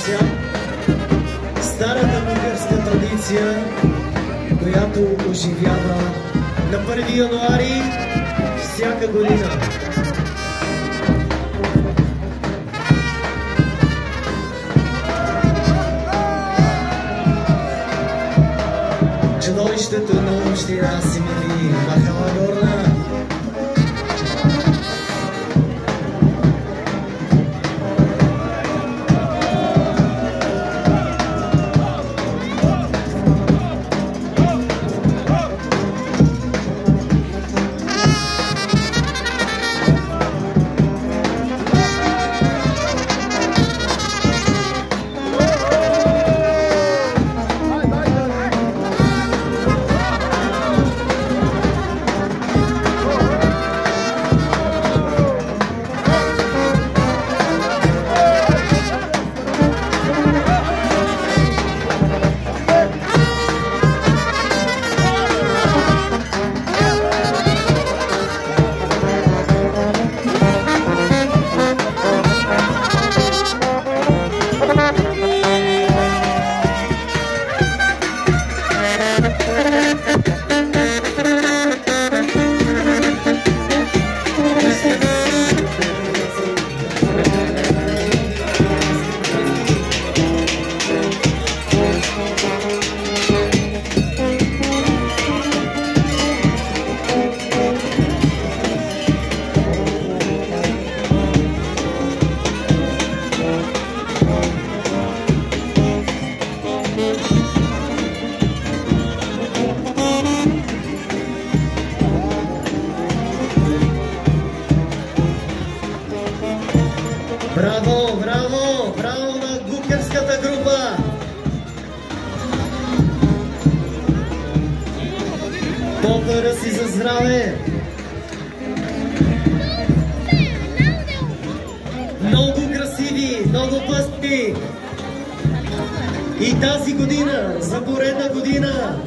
свят. Старата българска традиция, която оживява на 1 януари всяка година. Чудовището на община Симеоновград, Махала Горна. Браво, браво, браво на гукерската група! Потъра си за здраве! Много красиви, много пъстри! И тази година, за поредна година,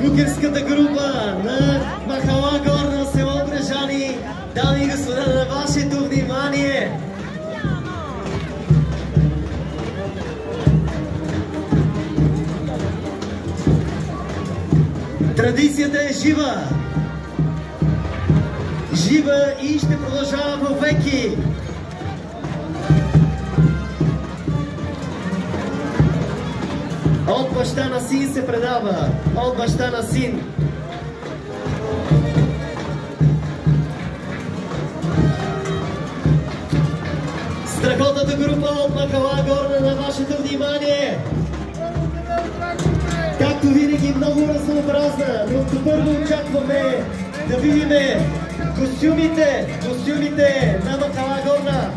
гукерската група на Махала Горна, село Брежани, дами и господа, на вашето внимание! Традицията е жива! Жива и ще продължава вовеки! От баща на син се предава! От баща на син! Страхотната група от Махала Горна на вашето внимание! Както винаги, много разнообразна, но първо очакваме да видим костюмите на Махала Горна.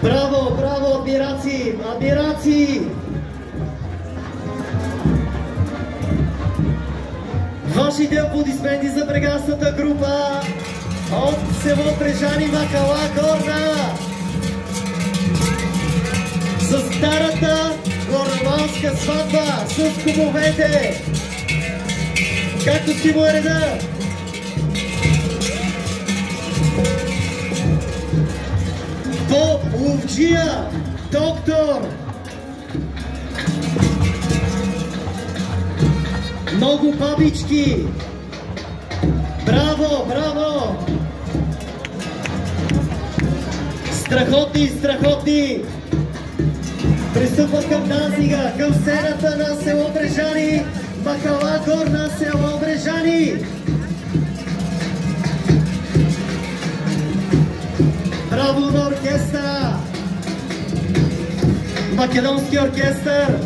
Браво, браво, адмирации, адмирации! Вашите аплодисменти за прекрасната група от село Брежани, Махала Горна. За старата горноманска сватба с кумовете. Както си му е реда. Поп, ловджия, доктор. Много бабички! Браво, браво! Страхотни, страхотни! Пристъпват към танцинга, към сцената на село Брежани, Махала Горна, село Брежани! Браво на оркестъра! Македонски оркестър!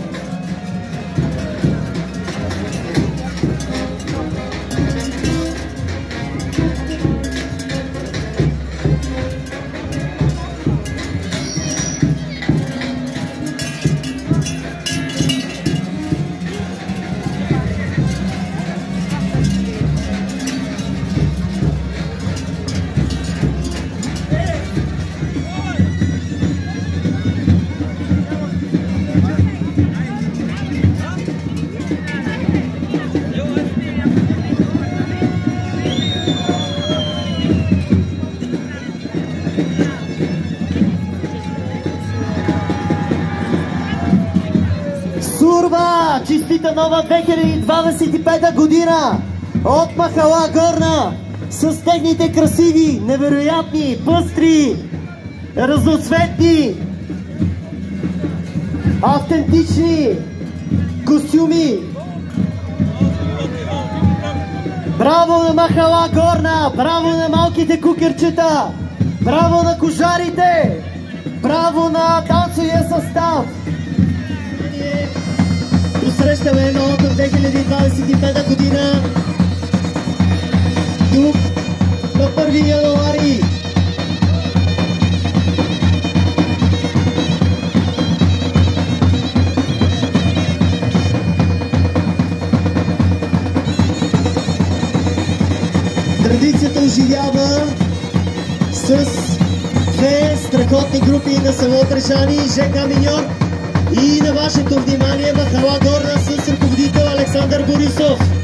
честита нова 2025 година от Махала Горна с техните красиви, невероятни, пъстри, разноцветни, автентични костюми. Браво на Махала Горна! Браво на малките кукерчета! Браво на кожарите! Браво на танцовия състав! Посрещаме новата 2025 година тук на 1 януари. Традицията оживява с две страхотни групи на село Отрежани и ЖК Миньор. И на вашето внимание Махала Горна с ръководител Александър Борисов.